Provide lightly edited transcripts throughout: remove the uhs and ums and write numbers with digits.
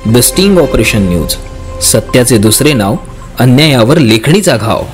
The sting operation news, सत्याचे दुसरे नाव, अन्यायावर लेखणीचा घाव।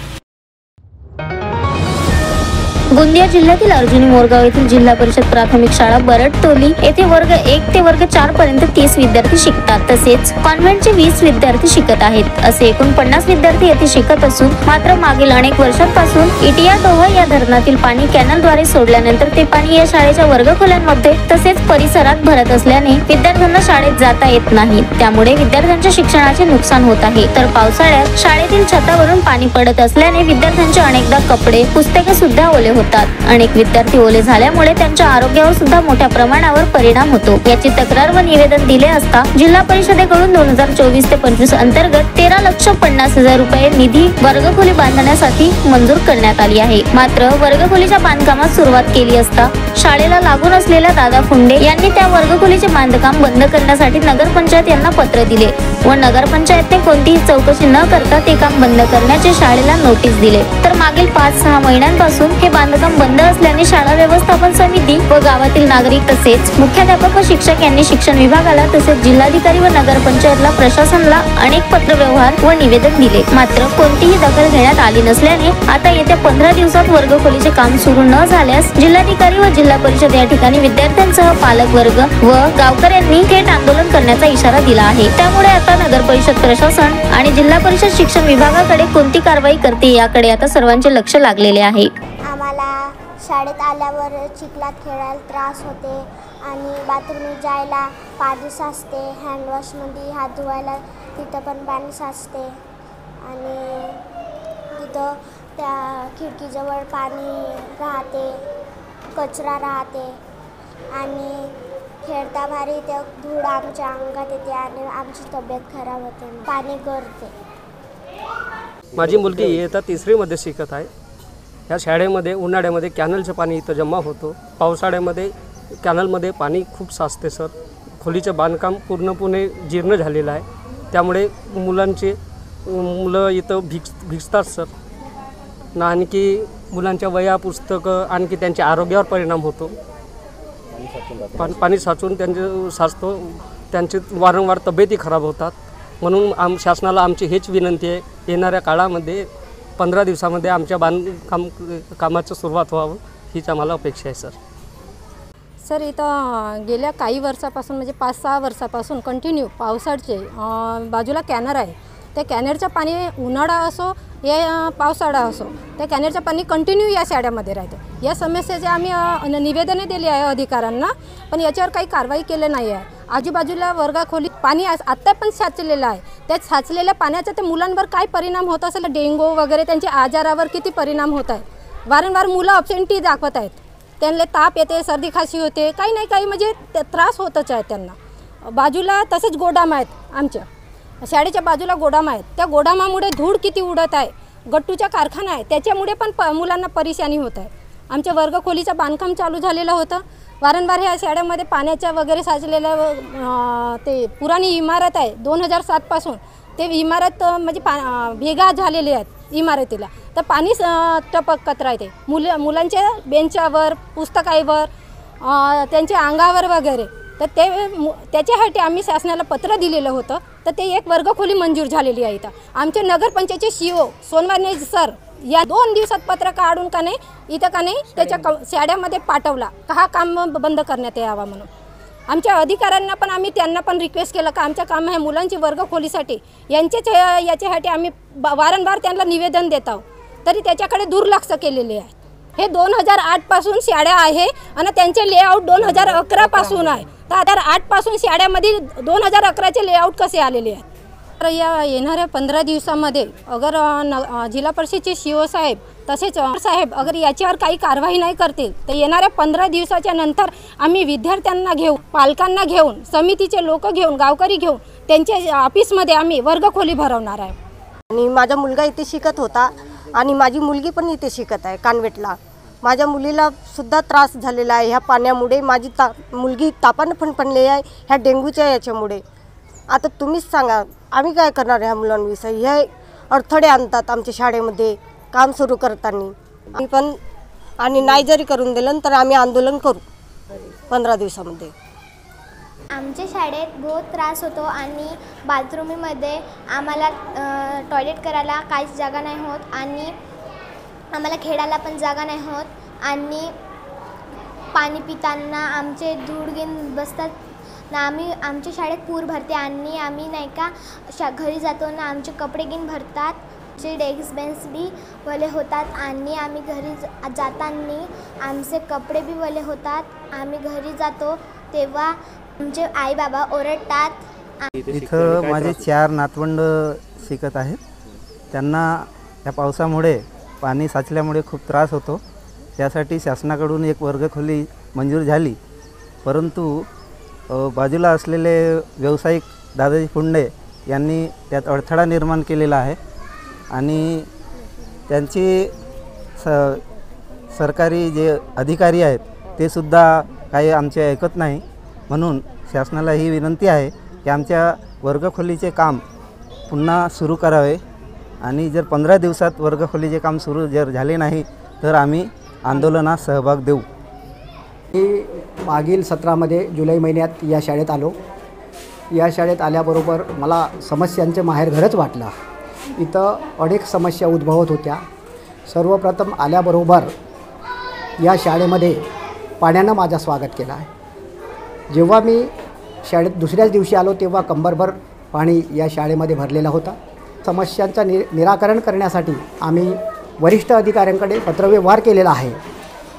गोंदिया जिल्ह्यातील अर्जुनी मोरगाव येथील जिल्हा परिषद प्राथमिक शाळा बरडतोली येथे वर्ग 1 ते वर्ग 4 पर्यंत 30 विद्यार्थी शिकतात। तसेच कॉन्व्हेंटचे 20 विद्यार्थी शिकत आहेत। असे एकूण 50 विद्यार्थी येथे शिकत असून मात्र मागील अनेक वर्षांपासून इटियाडोह या धरणातील पाणी कॅनलद्वारे सोडल्यानंतर ते पाणी या शाळेच्या वर्गखोल्यांमध्ये तसेच परिसरात भरत असल्याने विद्यार्थ्यांना शाळेत जाता येत नाही। त्यामुळे विद्यार्थ्यांच्या शिक्षणाचे नुकसान होत आहे। तर पावसाळ्यात शाळेतील छतावरून पाणी पडत असल्याने विद्यार्थ्यांचे अनेकदा कपडे, पुस्तके सुद्धा ओले होतात। अनेक विद्यार्थी ओले झाल्यामुळे त्यांच्या आरोग्यावर सुद्धा मोठ्या प्रमाणावर परिणाम होतो। याची तक्रार व निवेदन दिले असता जिल्हा परिषदेकडून 2024 ते 25 अंतर्गत 13,50,000 रुपये निधी वर्गखोली बांधण्यासाठी मंजूर करण्यात आली आहे। मात्र वर्गखोलीच्या बांधकामास सुरुवात केली असता शाळेला लागून असलेल्या दादा फुंडे यांनी त्या वर्गखोलीचे बांधकाम बंद करण्यासाठी नगरपंचायत यांना पत्र दिले व नगरपंचायतने कोणतीही चौकशी न करता ते काम बंद करण्याचे शाळेला नोटीस दिले। तर मागील 5-6 महिन्यांपासून हे बांधकाम बंद असल्याने शाळा व्यवस्थापन समिती व गावातील नागरिक तसेच मुख्याध्यापक व शिक्षक यांनी शिक्षण विभागाला तसेच जिल्हाधिकारी व नगरपंचायतला प्रशासनाला अनेक पत्रव्यवहार व निवेदन दिले। मात्र कोणतीही दखल घेण्यात आली नसल्याने आता येत्या 15 दिवसात वर्गखोलीचे काम सुरू न झाल्यास जिल्हाधिकारी व जिल्हा परिषद या ठिकाणी विद्यार्थ्यांसह पालक वर्ग व गावकऱ्यांनी थेट आंदोलन करण्याचा इशारा दिला आहे। त्यामुळे आता नगर परिषद प्रशासन आणि जिल्हा परिषद शिक्षण विभागाकडे कोणती कारवाई करते याकडे आता सर्वांचे लक्ष लागलेले आहे। आम्हाला शाळेत आल्यावर चिखलात खेळायला त्रास होते आणि बाथरूमला जायला पाणी साचते, हँडवॉशमध्ये हात धुवायला तिथं पण पाणी साचते आणि तिथं त्या खिडकीजवळ पाणी राहते, कचरा राहते आणि खेळता भारी ते धूळ आमच्या अंगात येते आणि आमची तब्येत खराब होते, पाणी गळते। माझी मुलगी इयत्ता 3री मध्ये शिकत आहे। या शाळेमध्ये उन्हाळ्यामध्ये कॅनलचं पाणी इथं जमा होतो, पावसाळ्यामध्ये कॅनलमध्ये पाणी खूप साचते सर। खोलीचं बांधकाम पूर्णपणे जीर्ण झालेलं आहे, त्यामुळे मुलं इथं भिजतात सर ना, आणखी मुलांच्या वह्या पुस्तकं आणखी त्यांच्या आरोग्यावर परिणाम होतो। पाणी साचून साचतो, त्यांची वारंवार तब्येती खराब होतात। म्हणून शासनाला आमची हेच विनंती आहे, येणाऱ्या काळामध्ये 15 दिवसामध्ये आमच्या कामाचं सुरुवात व्हावं हीच आम्हाला अपेक्षा आहे सर। इथं गेल्या काही वर्षापासून म्हणजे 5-6 वर्षापासून कंटिन्यू पावसाळ्याचे बाजूला कॅनर आहे, त्या कॅनरचं पाणी उन्हाळा असो या पावसाळा असो त्या कॅनरचं पाणी कंटिन्यू या शाळेमध्ये राहतं। या समस्येचे आम्ही निवेदने दिली आहे अधिकाऱ्यांना, पण याच्यावर काही कारवाई केली नाही आहे। आजूबाजूला वर्गखोलीत पाणी आत्ता पण साचलेलं आहे, त्या साचलेल्या पाण्याचा त्या मुलांवर काय परिणाम होत असेल, डेंग्यू वगैरे त्यांच्या आजारावर किती परिणाम होत आहे। वारंवार मुलं अब्सेंटी दाखवत आहेत, त्यांना ताप येते, सर्दी खासी होते, काही नाही काही म्हणजे त्रास होतच आहे त्यांना। बाजूला तसेच गोदाम आहेत, आमच्या शाळेच्या बाजूला गोदाम आहेत, त्या गोदामामुळे धूळ किती उडत आहे, गट्टूचा कारखाना आहे, त्याच्यामुळे पण मुलांना परेशानी होत आहे। आमच्या वर्गखोलीचं बांधकाम चालू झालेलं होतं, वारंवार ह्या शाळेमध्ये पाण्याच्या वगैरे साचलेलं ते पुराणी इमारत आहे 2007 पासून, ते इमारत म्हणजे भेगा झालेली आहेत इमारतीला, तर पाणी टपकत राहते मुलांच्या बेंचावर, पुस्तकावर, त्यांच्या अंगावर वगैरे। तर त्याच्यासाठी आम्ही शासनाला पत्र दिलेलं होतं, तर ते एक वर्गखोली मंजूर झालेली आहे। इथं आमचे नगरपंचायतचे CO सोनवाने सर या 2 दिवसात पत्र काढून का नाही इथं का नाही त्याच्या शाळेमध्ये पाठवला का हा काम बंद करण्यात यावा म्हणून। आमच्या अधिकाऱ्यांना पण आम्ही त्यांना पण रिक्वेस्ट केलं का आमचं काम आहे मुलांची वर्गखोलीसाठी, याच्यासाठी आम्ही वारंवार त्यांना निवेदन देत आहोत, तरी त्याच्याकडे दुर्लक्ष केलेले आहे। हे 2008 पासून शाळा आहे आणि त्यांचे लेआउट 2011 पासून आहे, तर 2008 पासून शाळेमध्ये 2011चे लेआउट कसे आलेले आहेत। तर या येणाऱ्या 15 दिवसामध्ये अगर जिल्हा परिषदेचे CO साहेब तसेच साहेब अगर याच्यावर काही कारवाई नाही करतील तर येणाऱ्या 15 दिवसाच्या नंतर आम्ही विद्यार्थ्यांना घेऊन, पालकांना घेऊन, समितीचे लोक घेऊन, गावकरी घेऊन त्यांच्या ऑफिसमध्ये आम्ही वर्गखोली भरवणार आहे। आणि माझा मुलगा इथे शिकत होता आणि माझी मुलगी पण इथे शिकत आहे कॉन्व्हेंटला। माझ्या मुलीला सुद्धा त्रास झालेला आहे ह्या पाण्यामुळे, माझी मुलगी तापानं फणफणली आहे ह्या डेंग्यूच्या याच्यामुळे। आता तुम्हीच सांगा आम्ही काय करणार ह्या मुलांविषयी, हे अडथळे आणतात आमच्या शाळेमध्ये काम सुरू करताना। पण आणि नाही जरी करून दिलं तर आम्ही आंदोलन करू 15 दिवसामध्ये। आमच्या शाळेत बहुत त्रास होतो आणि बाथरूममध्ये आम्हाला टॉयलेट करायला काहीच जागा नाही होत आणि आम्हाला खेळायला पण जागा नाही होत आणि पाणी पिताना आमचे धूळ घेऊन बसतात ना. आम्ही आमच्या शाळेत पूर भरते आणि आम्ही नाही का घरी जातो ना आमचे कपडे घेऊन भरतात. आमचे डेस्क बेंच बी वले होतात आणि आम्ही घरी जाताना आमचे कपडे बी वले होतात. आम्ही घरी जातो तेव्हा आमचे आई बाबा ओरडतात. इथं माझे 4 नातवंड शिकत आहेत. त्यांना या पावसामुळे पाणी साचल्यामुळे खूप त्रास होतो. त्यासाठी शासनाकडून एक वर्गखोली मंजूर झाली, परंतु बाजूला असलेले व्यावसायिक दादाजी फुंडे यांनी त्यात अडथळा निर्माण केलेला आहे आणि त्यांची सरकारी जे अधिकारी आहेत ते सुद्धा काही आमचे ऐकत नाही. म्हणून शासनाला ही विनंती आहे की आमच्या वर्गखोलीचे काम पुन्हा सुरू करावे आणि जर 15 दिवसात वर्गखोलीचे काम सुरू जर झाले नाही तर आम्ही आंदोलनात सहभाग देऊ. मी मागील सत्रामध्ये जुलै महिन्यात या शाळेत आलो. या शाळेत आल्याबरोबर मला समस्यांचे माहेरघरच वाटलं. इथं अनेक समस्या उद्भवत होत्या. सर्वप्रथम आल्याबरोबर या शाळेमध्ये पाण्यानं माझं स्वागत केलं आहे. जेव्हा मी शाळेत दुसऱ्याच दिवशी आलो तेव्हा कंबरभर पाणी या शाळेमध्ये भरलेलं होतं. समस्यांचं निराकरण करण्यासाठी आम्ही वरिष्ठ अधिकाऱ्यांकडे पत्रव्यवहार केलेला आहे.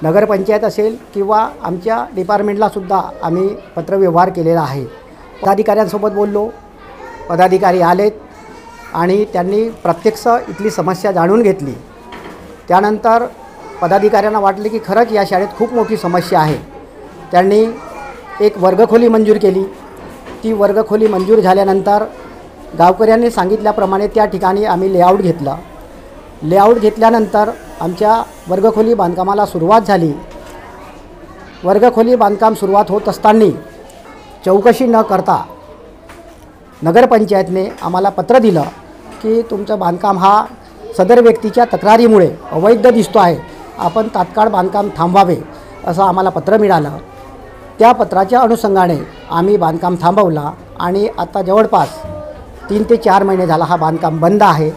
नगरपंचायत असेल किंवा आमच्या डिपार्टमेंटलासुद्धा आम्ही पत्रव्यवहार केलेला आहे. पदाधिकाऱ्यांसोबत बोललो. पदाधिकारी आलेत आणि त्यांनी प्रत्यक्ष इथली समस्या जाणून घेतली. त्यानंतर पदाधिकाऱ्यांना वाटले की खरंच या शाळेत खूप मोठी समस्या आहे. त्यांनी एक वर्गखोली मंजूर केली. ती वर्गखोली मंजूर झाल्यानंतर गावकऱ्यांनी सांगितल्याप्रमाणे त्या ठिकाणी आम्ही लेआउट घेतलं. लेआउट घेतल्यानंतर आमच्या वर्गखोली बांधकामाला सुरुवात झाली. वर्गखोली बांधकाम सुरुवात होत असताना चौकशी न करता नगरपंचायतने आम्हाला पत्र दिलं की तुमचं बांधकाम हा सदर व्यक्तीच्या तक्रारीमुळे अवैध दिसतो आहे, आपण तात्काळ बांधकाम थांबवावे असं आम्हाला पत्र मिळालं. त्या पत्राच्या अनुषंगाने आम्ही बांधकाम थांबवला आणि आता जवळपास 3 ते 4 महिने झाला हा बांधकाम बंद आहे.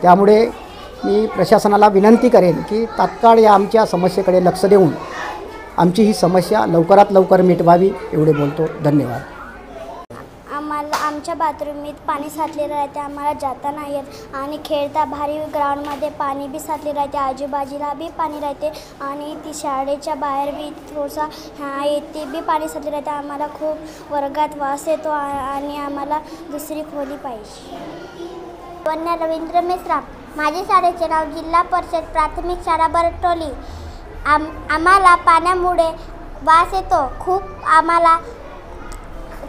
त्यामुळे मी प्रशासनाला विनंती करेन की तात्काळ या आमच्या समस्येकडे लक्ष देऊन आमची ही समस्या लवकरात लवकर मिटवावी एवढे बोलतो. धन्यवाद. आम्हाला आमच्या बाथरूमीत पाणी साचलेलं राहते. आम्हाला जाता नाही येत आणि खेळता भारी ग्राउंडमध्ये पाणी बी साचले राहते. आजूबाजूला बी पाणी राहते आणि ती शाळेच्या बाहेर बी थोडंसा ते बी पाणी साचले राहते. आम्हाला खूप वर्गात वास येतो आणि आम्हाला दुसरी खोली पाहिजे. वन्या रवींद्र मेश्राम. माझ्या शाळेचे नाव जिल्हा परिषद प्राथमिक शाळा बरटोली. आम्हाला पाण्यामुळे वास येतो खूप. आम्हाला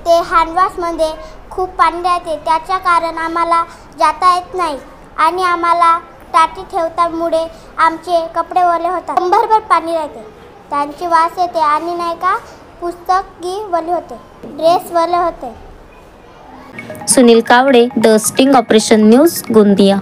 ते हँडवॉशमध्ये खूप पाणी राहते, त्याच्या कारण आम्हाला जाता येत नाही आणि आम्हाला टाटी ठेवतामुळे आमचे कपडे ओले होतात. कंबरभर पाणी राहते, त्यांची वास येते आणि नाही का पुस्तकी ओले होते, ड्रेस ओले होते. Sunil Kawade, the sting operation news, Gondia.